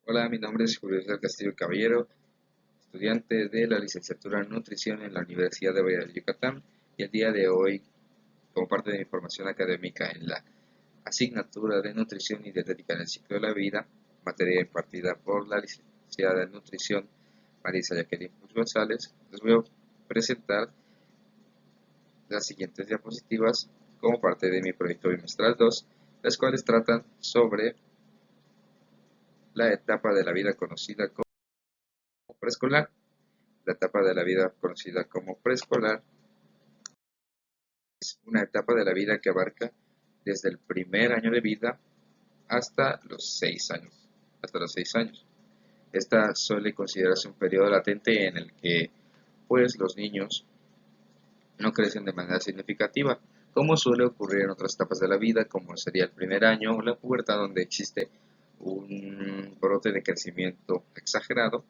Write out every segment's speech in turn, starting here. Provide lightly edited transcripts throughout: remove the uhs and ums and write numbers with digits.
Hola, mi nombre es Julio César Castillo Caballero, estudiante de la licenciatura en nutrición en la Universidad de Valladolid, Yucatán, y el día de hoy, como parte de mi formación académica en la asignatura de nutrición y dietética en el ciclo de la vida, materia impartida por la licenciada en nutrición Marisa Jacqueline Puig González, les voy a presentar las siguientes diapositivas como parte de mi proyecto bimestral 2, las cuales tratan sobre la etapa de la vida conocida como preescolar. La etapa de la vida conocida como preescolar es una etapa de la vida que abarca desde el primer año de vida hasta los 6 años. Hasta los 6 años. Esta suele considerarse un periodo latente en el que pues los niños no crecen de manera significativa, como suele ocurrir en otras etapas de la vida, como sería el primer año o la pubertad, donde existe un brote de crecimiento exagerado.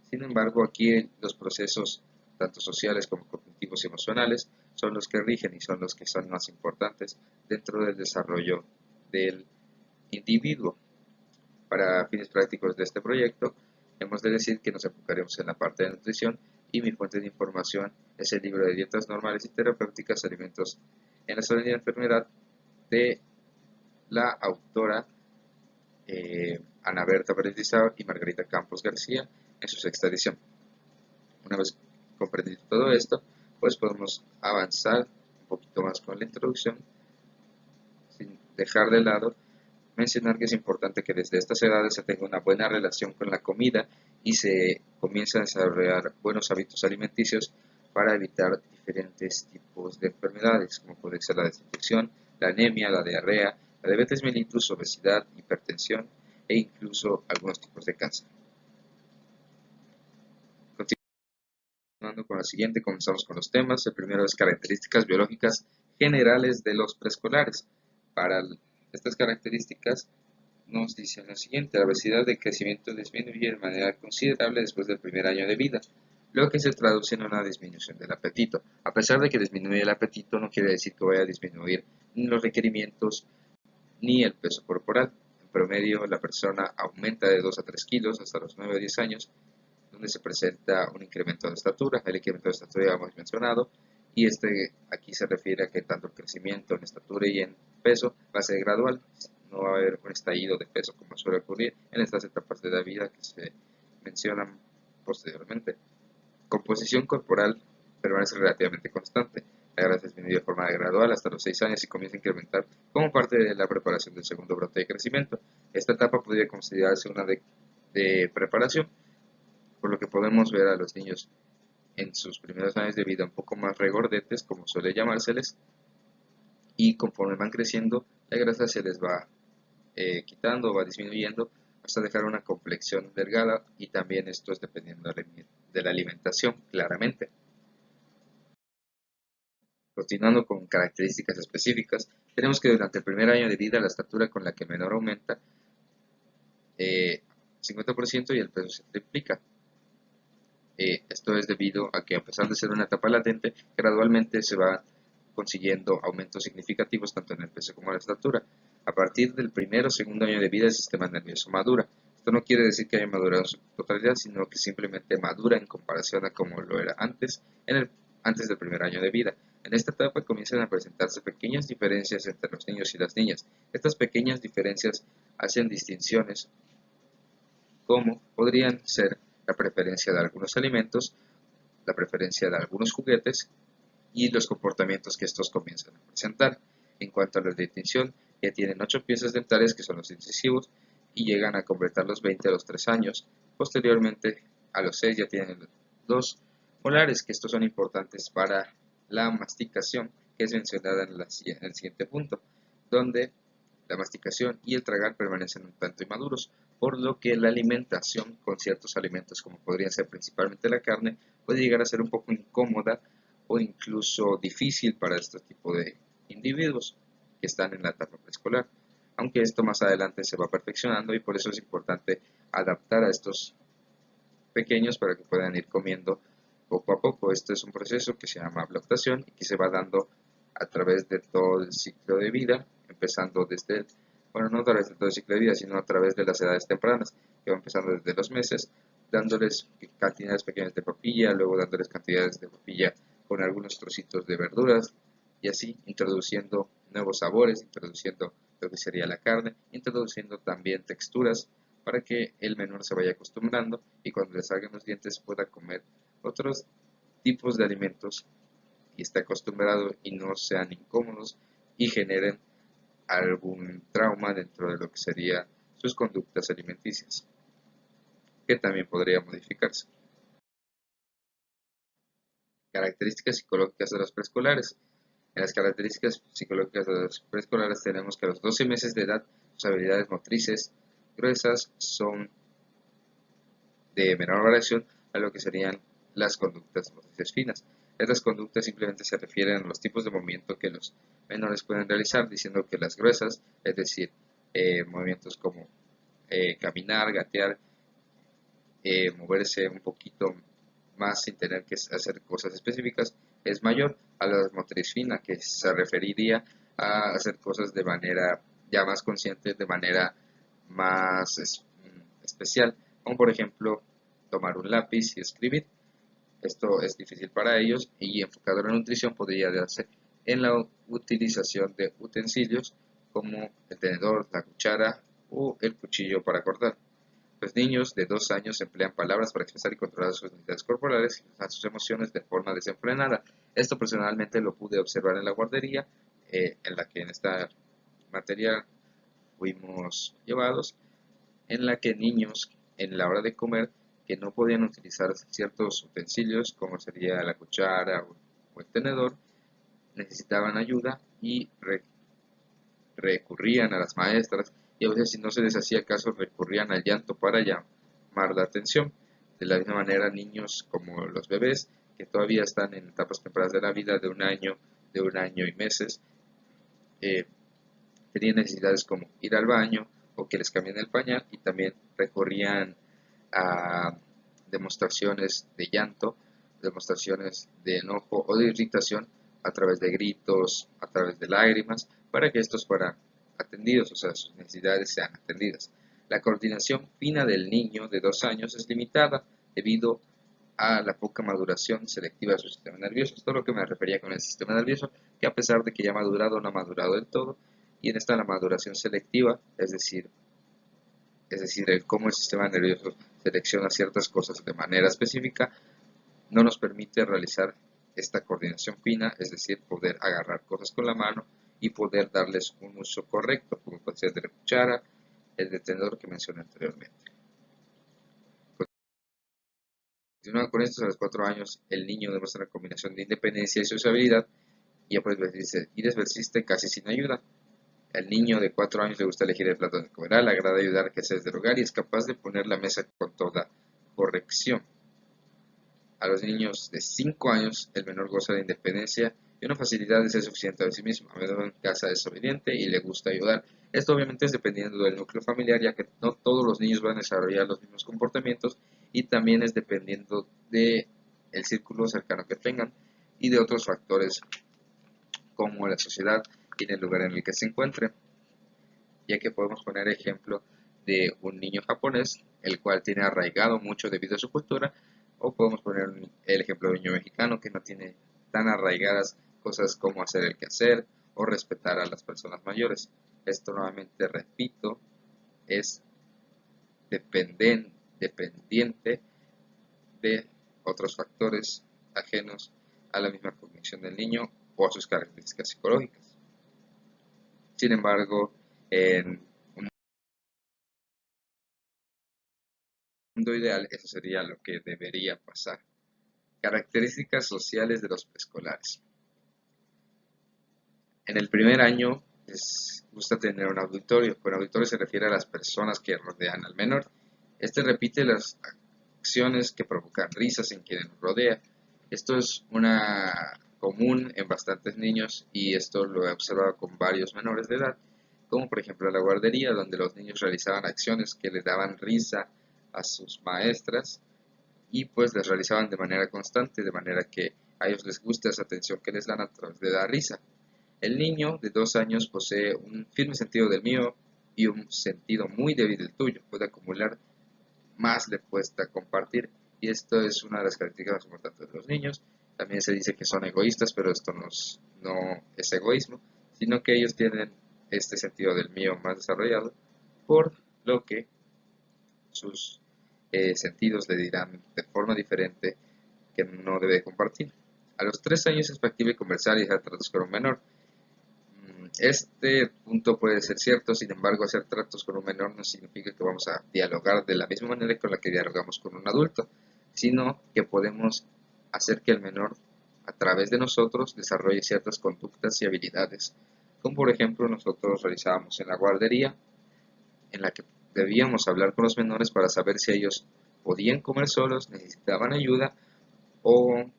Sin embargo, aquí los procesos, tanto sociales como cognitivos y emocionales, son los que rigen y son los que son más importantes dentro del desarrollo del individuo. Para fines prácticos de este proyecto, hemos de decir que nos enfocaremos en la parte de nutrición y mi fuente de información es el libro de dietas normales y terapéuticas, alimentos en la salud y la enfermedad de la autora Ana Berta Pérez y Margarita Campos García en su sexta edición. Una vez comprendido todo esto, pues podemos avanzar un poquito más con la introducción sin dejar de lado mencionar que es importante que desde estas edades se tenga una buena relación con la comida y se comience a desarrollar buenos hábitos alimenticios para evitar diferentes tipos de enfermedades, como puede ser la desinfección, la anemia, la diarrea, la diabetes mellitus, obesidad, hipertensión e incluso algunos tipos de cáncer. Continuando con la siguiente, comenzamos con los temas. El primero es características biológicas generales de los preescolares. Para estas características nos dice lo siguiente: la velocidad de crecimiento disminuye de manera considerable después del primer año de vida, lo que se traduce en una disminución del apetito. A pesar de que disminuye el apetito, no quiere decir que vaya a disminuir ni los requerimientos ni el peso corporal. En promedio, la persona aumenta de 2 a 3 kilos hasta los 9 o 10 años, donde se presenta un incremento de estatura. El incremento de estatura ya hemos mencionado, y aquí se refiere a que tanto el crecimiento en estatura y en peso va a ser gradual. No va a haber un estallido de peso como suele ocurrir en estas etapas de la vida que se mencionan posteriormente. Composición corporal permanece relativamente constante. La grasa disminuye de forma gradual hasta los 6 años y comienza a incrementar como parte de la preparación del segundo brote de crecimiento. Esta etapa podría considerarse una de preparación, por lo que podemos ver a los niños en sus primeros años de vida un poco más regordetes, como suele llamárseles, y conforme van creciendo, la grasa se les va quitando o va disminuyendo hasta dejar una complexión delgada, y también esto es dependiendo de la alimentación, claramente. Continuando con características específicas, tenemos que durante el primer año de vida la estatura con la que el menor aumenta 50% y el peso se triplica. Esto es debido a que, a pesar de ser una etapa latente, gradualmente se van consiguiendo aumentos significativos tanto en el peso como en la estatura. A partir del primer o segundo año de vida, el sistema nervioso madura. Esto no quiere decir que haya madurado en su totalidad, sino que simplemente madura en comparación a como lo era antes del primer año de vida. En esta etapa comienzan a presentarse pequeñas diferencias entre los niños y las niñas. Estas pequeñas diferencias hacen distinciones como podrían ser la preferencia de algunos alimentos, la preferencia de algunos juguetes y los comportamientos que estos comienzan a presentar. En cuanto a la distinción, ya tienen 8 piezas dentales, que son los incisivos, y llegan a completar los 20 a los 3 años. Posteriormente, a los 6 ya tienen 2 molares, que estos son importantes para la masticación, que es mencionada en el siguiente punto, donde la masticación y el tragar permanecen un tanto inmaduros, por lo que la alimentación con ciertos alimentos, como podrían ser principalmente la carne, puede llegar a ser un poco incómoda o incluso difícil para este tipo de individuos que están en la etapa preescolar, aunque esto más adelante se va perfeccionando, y por eso es importante adaptar a estos pequeños para que puedan ir comiendo poco a poco. Este es un proceso que se llama lactación y que se va dando a través de todo el ciclo de vida, empezando desde bueno, no a través de todo el ciclo de vida, sino a través de las edades tempranas, que va empezando desde los meses, dándoles cantidades pequeñas de papilla, luego dándoles cantidades de papilla con algunos trocitos de verduras, y así introduciendo nuevos sabores, introduciendo lo que sería la carne, introduciendo también texturas para que el menor se vaya acostumbrando y cuando le salgan los dientes pueda comer otros tipos de alimentos y esté acostumbrado y no sean incómodos y generen algún trauma dentro de lo que serían sus conductas alimenticias, que también podría modificarse. Características psicológicas de los preescolares. En las características psicológicas de los preescolares tenemos que a los 12 meses de edad sus habilidades motrices gruesas son de menor variación a lo que serían las conductas motrices finas. Estas conductas simplemente se refieren a los tipos de movimiento que los menores pueden realizar, diciendo que las gruesas, es decir, movimientos como caminar, gatear, moverse un poquito más sin tener que hacer cosas específicas, es mayor a la motriz fina, que se referiría a hacer cosas de manera ya más consciente, de manera más especial, como por ejemplo tomar un lápiz y escribir. Esto es difícil para ellos y enfocado en la nutrición podría darse en la utilización de utensilios como el tenedor, la cuchara o el cuchillo para cortar. Los niños de 2 años emplean palabras para expresar y controlar sus necesidades corporales y expresar sus emociones de forma desenfrenada. Esto personalmente lo pude observar en la guardería, en la que en esta materia fuimos llevados, en la que niños en la hora de comer que no podían utilizar ciertos utensilios como sería la cuchara o el tenedor, necesitaban ayuda y recurrían a las maestras y a veces si no se les hacía caso recurrían al llanto para llamar la atención. De la misma manera niños como los bebés que todavía están en etapas tempranas de la vida de un año y meses, tenían necesidades como ir al baño o que les cambien el pañal y también recurrían a demostraciones de llanto, demostraciones de enojo o de irritación a través de gritos, a través de lágrimas, para que estos fueran atendidos, o sea, sus necesidades sean atendidas. La coordinación fina del niño de 2 años es limitada debido a la poca maduración selectiva de su sistema nervioso. Esto es lo que me refería con el sistema nervioso, que a pesar de que ya ha madurado, no ha madurado del todo, y en esta la maduración selectiva, es decir, el cómo el sistema nervioso selecciona ciertas cosas de manera específica, no nos permite realizar esta coordinación fina, es decir, poder agarrar cosas con la mano y poder darles un uso correcto, como puede ser de la cuchara, el detenedor que mencioné anteriormente. Continuando con esto, a los 4 años el niño demuestra una combinación de independencia y sociabilidad y desvestirse casi sin ayuda. Al niño de 4 años le gusta elegir el plato de comer, le agrada ayudar a que se del hogar y es capaz de poner la mesa con toda corrección. A los niños de 5 años el menor goza de independencia y una facilidad de ser suficiente a sí mismo. A menudo en casa es obediente y le gusta ayudar. Esto obviamente es dependiendo del núcleo familiar, ya que no todos los niños van a desarrollar los mismos comportamientos y también es dependiendo de el círculo cercano que tengan y de otros factores como la sociedad y en el lugar en el que se encuentren, ya que podemos poner ejemplo de un niño japonés, el cual tiene arraigado mucho debido a su cultura, o podemos poner el ejemplo de un niño mexicano que no tiene tan arraigadas cosas como hacer el quehacer o respetar a las personas mayores. Esto nuevamente repito, es dependiente de otros factores ajenos a la misma cognición del niño o a sus características psicológicas. Sin embargo, en un mundo ideal, eso sería lo que debería pasar. Características sociales de los preescolares. En el primer año les gusta tener un auditorio. Con auditorio se refiere a las personas que rodean al menor. Este repite las acciones que provocan risas en quienes nos rodea. Esto es una común en bastantes niños y esto lo he observado con varios menores de edad, como por ejemplo la guardería, donde los niños realizaban acciones que le daban risa a sus maestras y pues les realizaban de manera constante, de manera que a ellos les gusta esa atención que les dan, a través de la risa. El niño de 2 años posee un firme sentido del miedo y un sentido muy débil del tuyo. Puede acumular, más le cuesta compartir, y esto es una de las características más importantes de los niños. También se dice que son egoístas, pero esto no es egoísmo, sino que ellos tienen este sentido del mío más desarrollado, por lo que sus sentidos le dirán de forma diferente que no debe compartir. A los 3 años es factible conversar y hacer tratos con un menor. Este punto puede ser cierto, sin embargo, hacer tratos con un menor no significa que vamos a dialogar de la misma manera con la que dialogamos con un adulto, sino que podemos hacer que el menor, a través de nosotros, desarrolle ciertas conductas y habilidades, como por ejemplo nosotros realizábamos en la guardería, en la que debíamos hablar con los menores para saber si ellos podían comer solos, necesitaban ayuda, o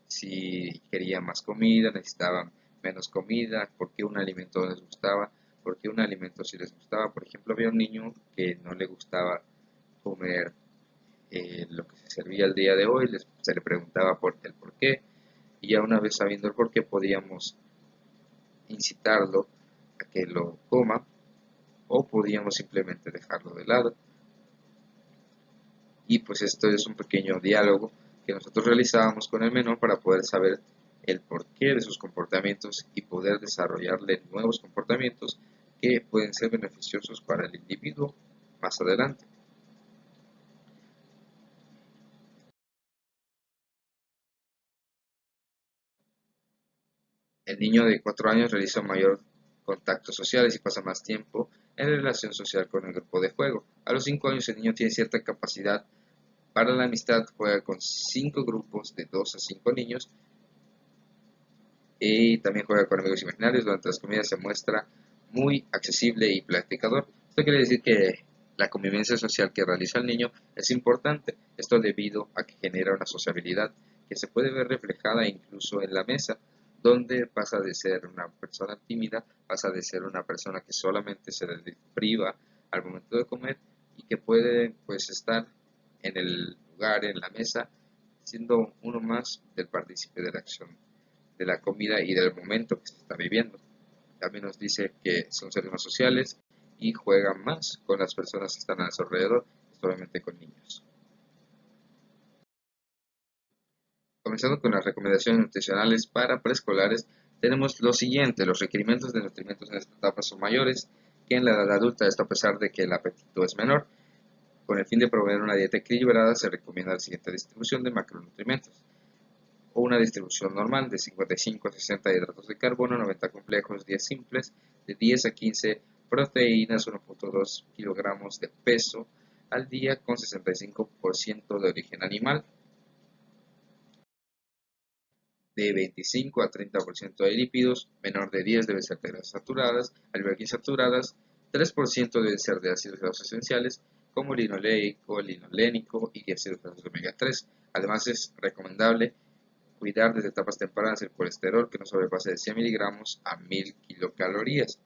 si querían más comida, necesitaban menos comida, por qué un alimento no les gustaba, por qué un alimento sí les gustaba. Por ejemplo, había un niño que no le gustaba comer lo que se servía el día de hoy, se le preguntaba por el por qué, y ya una vez sabiendo el por qué podíamos incitarlo a que lo coma, o podíamos simplemente dejarlo de lado. Y pues esto es un pequeño diálogo que nosotros realizábamos con el menor para poder saber el porqué de sus comportamientos y poder desarrollarle nuevos comportamientos que pueden ser beneficiosos para el individuo más adelante. El niño de 4 años realiza mayor contactos sociales y pasa más tiempo en relación social con el grupo de juego. A los 5 años el niño tiene cierta capacidad para la amistad, juega con 5 grupos de 2 a 5 niños y también juega con amigos imaginarios. Durante las comidas se muestra muy accesible y platicador. Esto quiere decir que la convivencia social que realiza el niño es importante. Esto debido a que genera una sociabilidad que se puede ver reflejada incluso en la mesa, donde pasa de ser una persona tímida, pasa de ser una persona que solamente se le priva al momento de comer y que puede pues estar en el lugar, en la mesa, siendo uno más del partícipe de la acción de la comida y del momento que se está viviendo. También nos dice que son seres más sociales y juegan más con las personas que están a su alrededor, obviamente con niños. Comenzando con las recomendaciones nutricionales para preescolares, tenemos lo siguiente: los requerimientos de nutrimentos en esta etapa son mayores que en la edad adulta, esto a pesar de que el apetito es menor. Con el fin de proveer una dieta equilibrada, se recomienda la siguiente distribución de macronutrientes: o una distribución normal de 55 a 60 hidratos de carbono, 90 complejos, 10 simples, de 10 a 15 proteínas, 1.2 kilogramos de peso al día con 65% de origen animal, de 25 a 30% de lípidos, menor de 10 debe ser de grasas saturadas, al igual que insaturadas, 3% debe ser de ácidos grasos esenciales como linoleico, linolénico y ácidos grasos de omega 3. Además es recomendable cuidar desde etapas tempranas el colesterol que no sobrepase de 100 miligramos a 1000 kilocalorías.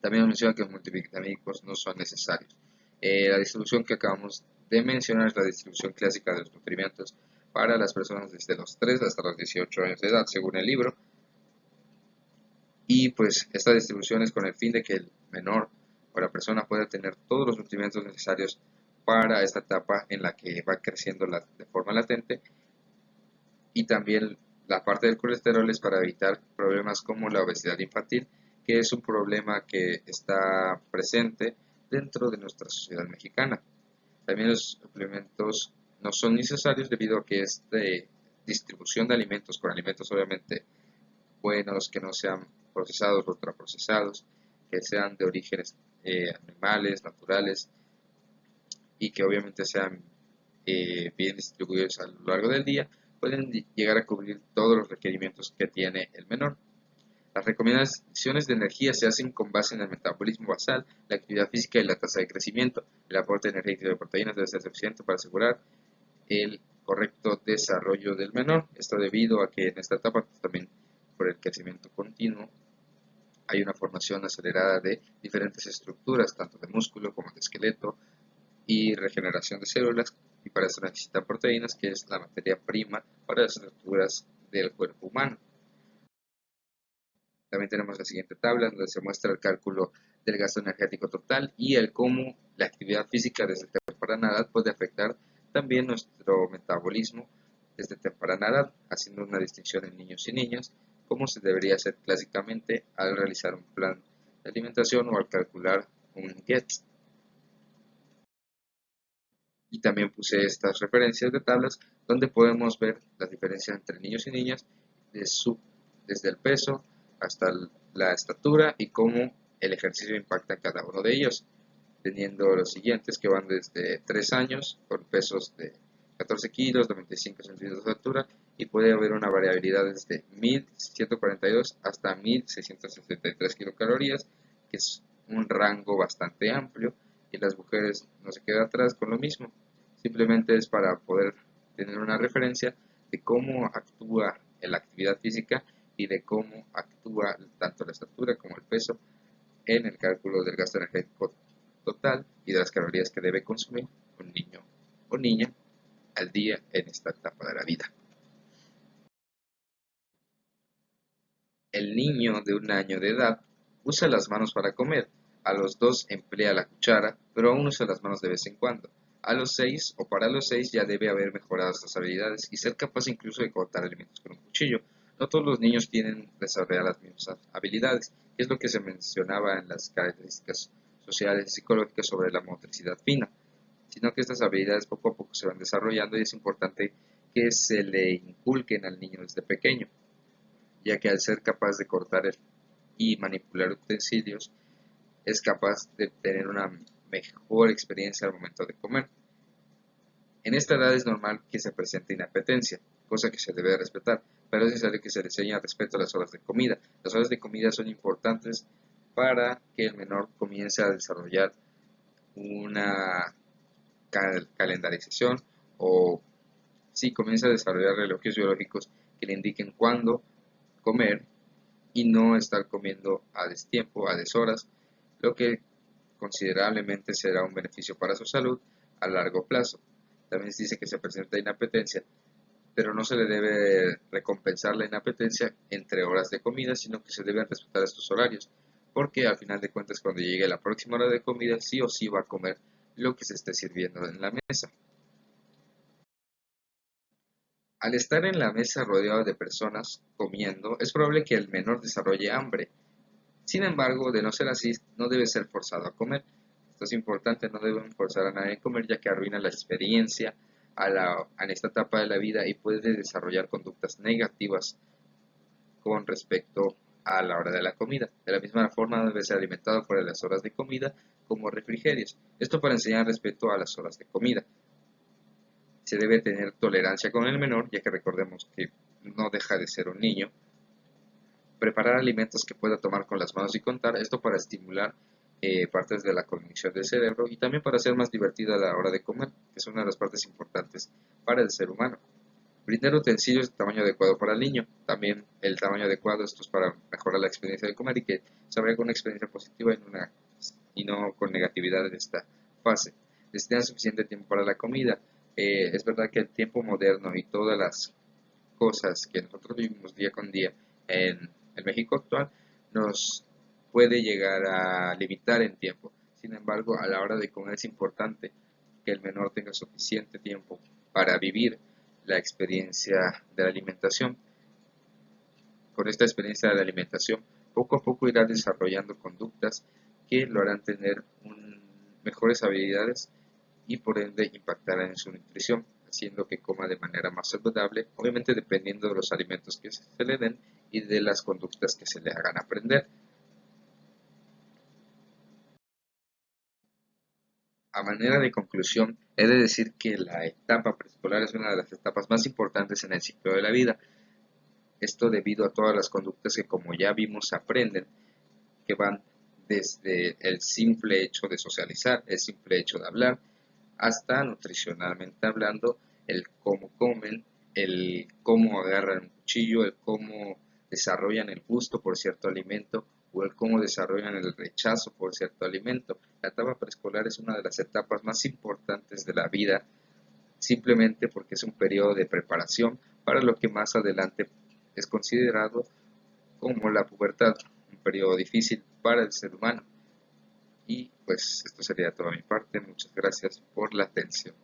También nos menciona que los multivitamínicos no son necesarios. La distribución que acabamos de mencionar es la distribución clásica de los nutrimentos para las personas desde los 3 hasta los 18 años de edad, según el libro. Y pues esta distribución es con el fin de que el menor o la persona pueda tener todos los nutrimentos necesarios para esta etapa en la que va creciendo de forma latente. Y también la parte del colesterol es para evitar problemas como la obesidad infantil, que es un problema que está presente dentro de nuestra sociedad mexicana. También los suplementos no son necesarios debido a que esta distribución de alimentos, con alimentos obviamente buenos, que no sean procesados o ultraprocesados, que sean de orígenes animales, naturales, y que obviamente sean bien distribuidos a lo largo del día, pueden llegar a cubrir todos los requerimientos que tiene el menor. Las recomendaciones de energía se hacen con base en el metabolismo basal, la actividad física y la tasa de crecimiento. El aporte energético de proteínas debe ser suficiente para asegurar el correcto desarrollo del menor. Esto debido a que en esta etapa, pues, también por el crecimiento continuo, hay una formación acelerada de diferentes estructuras, tanto de músculo como de esqueleto, y regeneración de células, y para eso necesitan proteínas, que es la materia prima para las estructuras del cuerpo humano. También tenemos la siguiente tabla donde se muestra el cálculo del gasto energético total y el cómo la actividad física desde temprana edad puede afectar también nuestro metabolismo desde temprana edad, haciendo una distinción en niños y niñas, como se debería hacer clásicamente al realizar un plan de alimentación o al calcular un GET. Y también puse estas referencias de tablas donde podemos ver las diferencias entre niños y niñas desde el peso hasta la estatura y cómo el ejercicio impacta en cada uno de ellos, teniendo los siguientes que van desde 3 años con pesos de 14 kilos, 95 centímetros de altura, y puede haber una variabilidad desde 1142 hasta 1663 kilocalorías, que es un rango bastante amplio, y las mujeres no se quedan atrás con lo mismo. Simplemente es para poder tener una referencia de cómo actúa la actividad física y de cómo actúa tanto la estatura como el peso en el cálculo del gasto energético total y de las calorías que debe consumir un niño o niña al día en esta etapa de la vida. El niño de 1 año de edad usa las manos para comer, a los 2 emplea la cuchara, pero aún usa las manos de vez en cuando. A los 6 o para los 6 ya debe haber mejorado estas habilidades y ser capaz incluso de cortar alimentos con un cuchillo. No todos los niños tienen desarrolladas las mismas habilidades, que es lo que se mencionaba en las características sociales y psicológicas sobre la motricidad fina, sino que estas habilidades poco a poco se van desarrollando y es importante que se le inculquen al niño desde pequeño, ya que al ser capaz de cortar y manipular utensilios, es capaz de tener una mejor experiencia al momento de comer. En esta edad es normal que se presente inapetencia, cosa que se debe respetar, pero es necesario que se le enseñe respeto a las horas de comida. Las horas de comida son importantes para que el menor comience a desarrollar una calendarización o si comienza a desarrollar relojes biológicos que le indiquen cuándo comer y no estar comiendo a destiempo, a deshoras, lo que considerablemente será un beneficio para su salud a largo plazo. También se dice que se presenta inapetencia, pero no se le debe recompensar la inapetencia entre horas de comida, sino que se deben respetar estos horarios, porque al final de cuentas cuando llegue la próxima hora de comida sí o sí va a comer lo que se esté sirviendo en la mesa. Al estar en la mesa rodeado de personas comiendo, es probable que el menor desarrolle hambre. Sin embargo, de no ser así, no debe ser forzado a comer. Esto es importante, no deben forzar a nadie a comer ya que arruina la experiencia en esta etapa de la vida y puede desarrollar conductas negativas con respecto a la hora de la comida. De la misma forma, debe ser alimentado fuera de las horas de comida como refrigerios. Esto para enseñar respeto a las horas de comida. Se debe tener tolerancia con el menor, ya que recordemos que no deja de ser un niño. Preparar alimentos que pueda tomar con las manos y contar, esto para estimular partes de la cognición del cerebro y también para hacer más divertida la hora de comer, que es una de las partes importantes para el ser humano. Brindar utensilios de tamaño adecuado para el niño, también el tamaño adecuado, esto es para mejorar la experiencia de comer y que se vaya con una experiencia positiva y no con negatividad en esta fase. Destinar suficiente tiempo para la comida. Es verdad que el tiempo moderno y todas las cosas que nosotros vivimos día con día en el México actual nos puede llegar a limitar en tiempo. Sin embargo, a la hora de comer es importante que el menor tenga suficiente tiempo para vivir la experiencia de la alimentación. Con esta experiencia de la alimentación, poco a poco irá desarrollando conductas que lo harán tener mejores habilidades y por ende impactará en su nutrición, haciendo que coma de manera más saludable, obviamente dependiendo de los alimentos que se le den y de las conductas que se le hagan aprender. A manera de conclusión, he de decir que la etapa preescolar es una de las etapas más importantes en el ciclo de la vida. Esto debido a todas las conductas que, como ya vimos, se aprenden, que van desde el simple hecho de socializar, el simple hecho de hablar, hasta nutricionalmente hablando, el cómo comen, el cómo agarran un cuchillo, el cómo desarrollan el gusto por cierto alimento o el cómo desarrollan el rechazo por cierto alimento. La etapa preescolar es una de las etapas más importantes de la vida, simplemente porque es un periodo de preparación para lo que más adelante es considerado como la pubertad, un periodo difícil para el ser humano. Y pues esto sería toda mi parte. Muchas gracias por la atención.